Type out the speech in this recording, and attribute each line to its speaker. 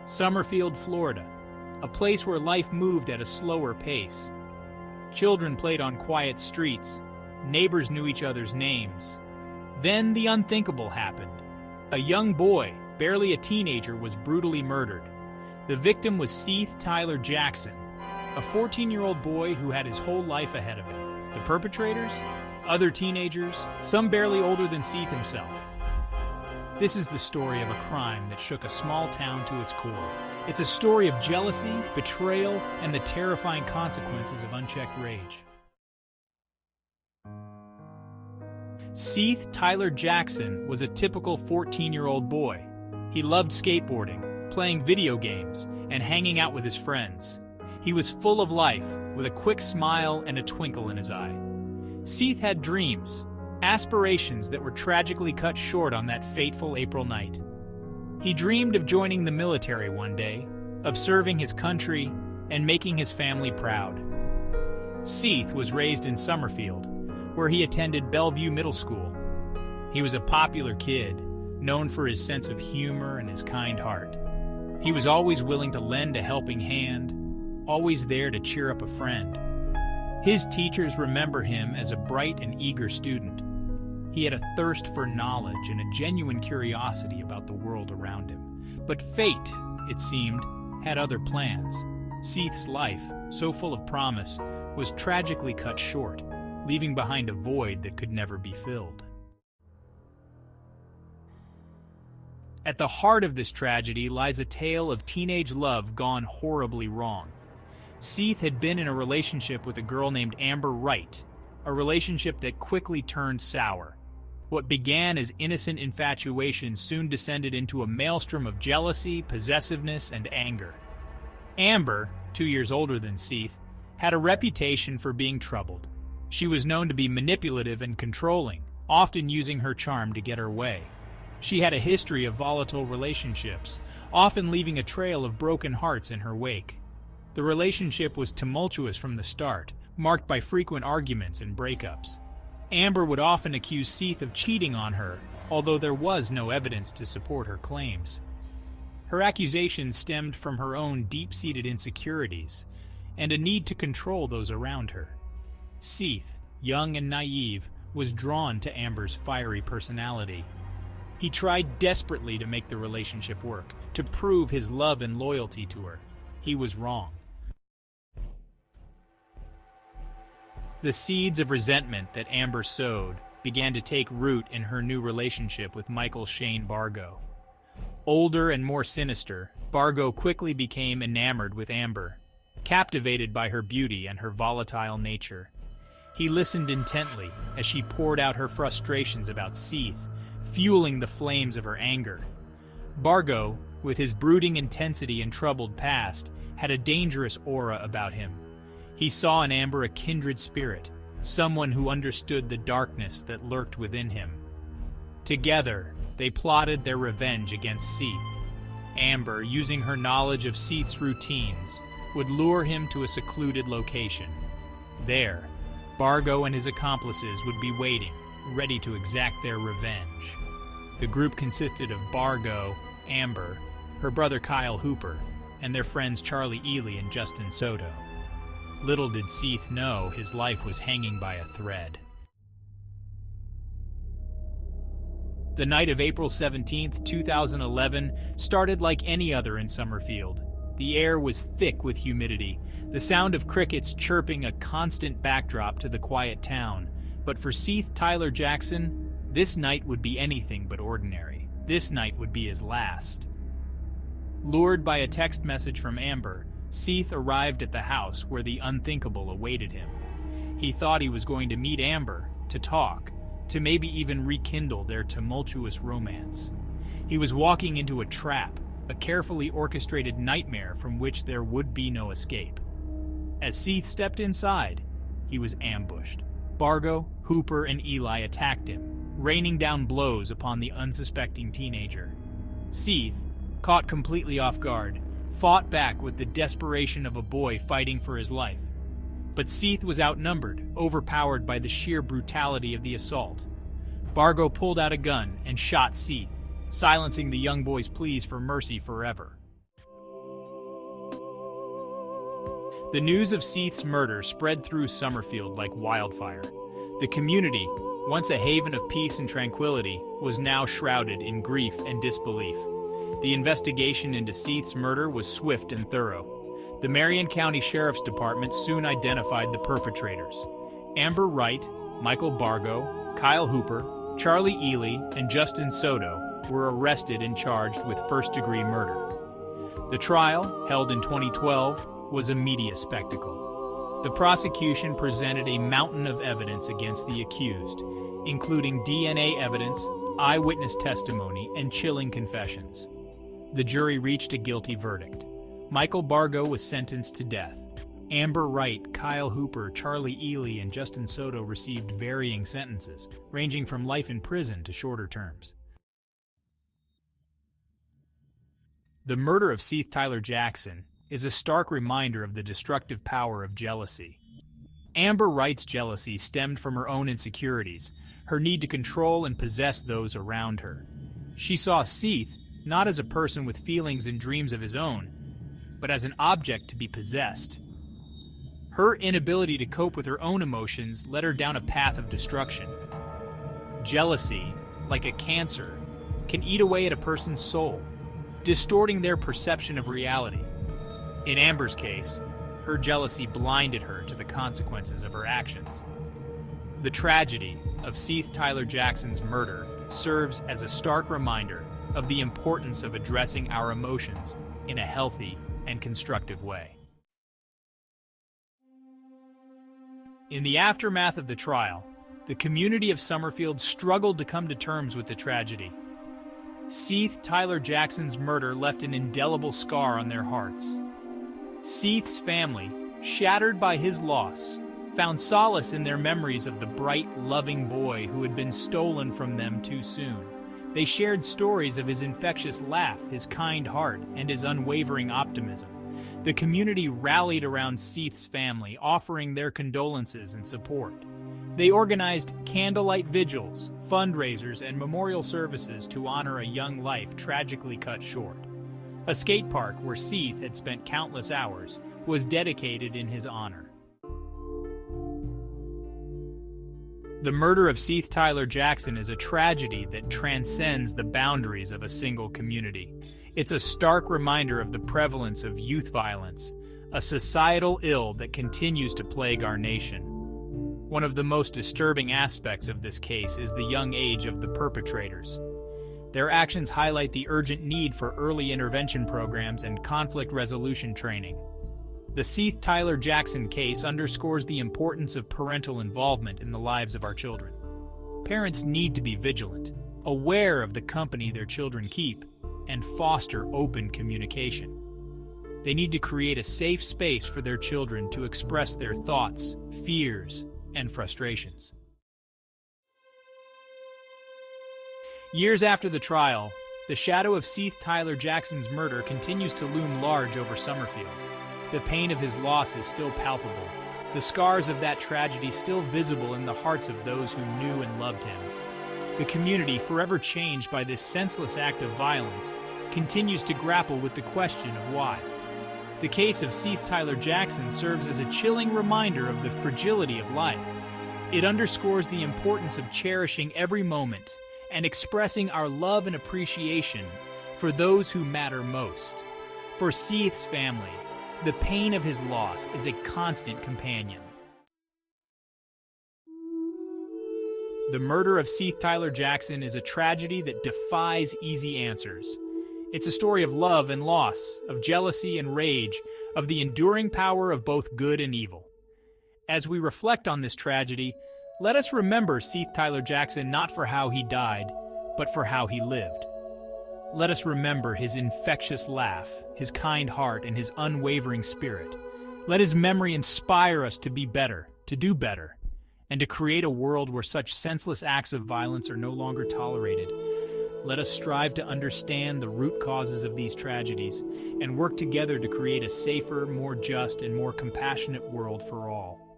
Speaker 1: Summerfield, Florida, a place where life moved at a slower pace. Children played on quiet streets. Neighbors knew each other's names. Then the unthinkable happened. A young boy, barely a teenager, was brutally murdered. The victim was Seath Tyler Jackson, a 14-year-old boy who had his whole life ahead of him. The perpetrators? Other teenagers, some barely older than Seath himself. This is the story of a crime that shook a small town to its core. It's a story of jealousy, betrayal, and the terrifying consequences of unchecked rage. Seath Tyler Jackson was a typical 14-year-old boy. He loved skateboarding, playing video games, and hanging out with his friends. He was full of life, with a quick smile and a twinkle in his eye. Seath had dreams, aspirations that were tragically cut short on that fateful April night. He dreamed of joining the military one day, of serving his country, and making his family proud. Seath was raised in Summerfield, where he attended Bellevue Middle School. He was a popular kid, known for his sense of humor and his kind heart. He was always willing to lend a helping hand, always there to cheer up a friend. His teachers remember him as a bright and eager student. He had a thirst for knowledge and a genuine curiosity about the world around him. But fate, it seemed, had other plans. Seath's life, so full of promise, was tragically cut short, leaving behind a void that could never be filled. At the heart of this tragedy lies a tale of teenage love gone horribly wrong. Seath had been in a relationship with a girl named Amber Wright, a relationship that quickly turned sour. What began as innocent infatuation soon descended into a maelstrom of jealousy, possessiveness, and anger. Amber, 2 years older than Seath, had a reputation for being troubled. She was known to be manipulative and controlling, often using her charm to get her way. She had a history of volatile relationships, often leaving a trail of broken hearts in her wake. The relationship was tumultuous from the start, marked by frequent arguments and breakups. Amber would often accuse Seath of cheating on her, although there was no evidence to support her claims. Her accusations stemmed from her own deep-seated insecurities and a need to control those around her. Seath, young and naive, was drawn to Amber's fiery personality. He tried desperately to make the relationship work, to prove his love and loyalty to her. He was wrong. The seeds of resentment that Amber sowed began to take root in her new relationship with Shane Bargo. Older and more sinister, Bargo quickly became enamored with Amber, captivated by her beauty and her volatile nature. He listened intently as she poured out her frustrations about Seath, fueling the flames of her anger. Bargo, with his brooding intensity and troubled past, had a dangerous aura about him. He saw in Amber a kindred spirit, someone who understood the darkness that lurked within him. Together, they plotted their revenge against Seath. Amber, using her knowledge of Seath's routines, would lure him to a secluded location. There, Bargo and his accomplices would be waiting, ready to exact their revenge. The group consisted of Bargo, Amber, her brother Kyle Hooper, and their friends Charlie Eli and Justin Soto. Little did Seath know his life was hanging by a thread. The night of April 17, 2011, started like any other in Summerfield. The air was thick with humidity, the sound of crickets chirping a constant backdrop to the quiet town. But for Seath Tyler Jackson, this night would be anything but ordinary. This night would be his last. Lured by a text message from Amber, Seath arrived at the house where the unthinkable awaited him. He thought he was going to meet Amber, to talk, to maybe even rekindle their tumultuous romance. He was walking into a trap, a carefully orchestrated nightmare from which there would be no escape. As Seath stepped inside, he was ambushed. Bargo, Hooper, and Eli attacked him, raining down blows upon the unsuspecting teenager. Seath, caught completely off guard, fought back with the desperation of a boy fighting for his life. But Seath was outnumbered, overpowered by the sheer brutality of the assault. Bargo pulled out a gun and shot Seath, silencing the young boy's pleas for mercy forever. The news of Seath's murder spread through Summerfield like wildfire. The community, once a haven of peace and tranquility, was now shrouded in grief and disbelief. The investigation into Seath's murder was swift and thorough. The Marion County Sheriff's Department soon identified the perpetrators. Amber Wright, Michael Bargo, Kyle Hooper, Charlie Eli, and Justin Soto were arrested and charged with first-degree murder. The trial, held in 2012, was a media spectacle. The prosecution presented a mountain of evidence against the accused, including DNA evidence, eyewitness testimony, and chilling confessions. The jury reached a guilty verdict. Michael Bargo was sentenced to death. Amber Wright, Kyle Hooper, Charlie Eli, and Justin Soto received varying sentences, ranging from life in prison to shorter terms. The murder of Seath Tyler Jackson is a stark reminder of the destructive power of jealousy. Amber Wright's jealousy stemmed from her own insecurities, her need to control and possess those around her. She saw Seath not as a person with feelings and dreams of his own, but as an object to be possessed. Her inability to cope with her own emotions led her down a path of destruction. Jealousy, like a cancer, can eat away at a person's soul, distorting their perception of reality. In Amber's case, her jealousy blinded her to the consequences of her actions. The tragedy of Seath Tyler Jackson's murder serves as a stark reminder of the importance of addressing our emotions in a healthy and constructive way. In the aftermath of the trial, the community of Summerfield struggled to come to terms with the tragedy. Seath Tyler Jackson's murder left an indelible scar on their hearts. Seath's family, shattered by his loss, found solace in their memories of the bright, loving boy who had been stolen from them too soon. They shared stories of his infectious laugh, his kind heart, and his unwavering optimism. The community rallied around Seath's family, offering their condolences and support. They organized candlelight vigils, fundraisers, and memorial services to honor a young life tragically cut short. A skate park where Seath had spent countless hours was dedicated in his honor. The murder of Seath Tyler Jackson is a tragedy that transcends the boundaries of a single community. It's a stark reminder of the prevalence of youth violence, a societal ill that continues to plague our nation. One of the most disturbing aspects of this case is the young age of the perpetrators. Their actions highlight the urgent need for early intervention programs and conflict resolution training. The Seath Tyler Jackson case underscores the importance of parental involvement in the lives of our children. Parents need to be vigilant, aware of the company their children keep, and foster open communication. They need to create a safe space for their children to express their thoughts, fears, and frustrations. Years after the trial, the shadow of Seath Tyler Jackson's murder continues to loom large over Summerfield. The pain of his loss is still palpable, the scars of that tragedy still visible in the hearts of those who knew and loved him. The community, forever changed by this senseless act of violence, continues to grapple with the question of why. The case of Seath Tyler Jackson serves as a chilling reminder of the fragility of life. It underscores the importance of cherishing every moment and expressing our love and appreciation for those who matter most. For Seath's family, the pain of his loss is a constant companion. The murder of Seath Tyler Jackson is a tragedy that defies easy answers. It's a story of love and loss, of jealousy and rage, of the enduring power of both good and evil. As we reflect on this tragedy, let us remember Seath Tyler Jackson not for how he died, but for how he lived. Let us remember his infectious laugh, his kind heart, and his unwavering spirit. Let his memory inspire us to be better, to do better, and to create a world where such senseless acts of violence are no longer tolerated. Let us strive to understand the root causes of these tragedies and work together to create a safer, more just, and more compassionate world for all.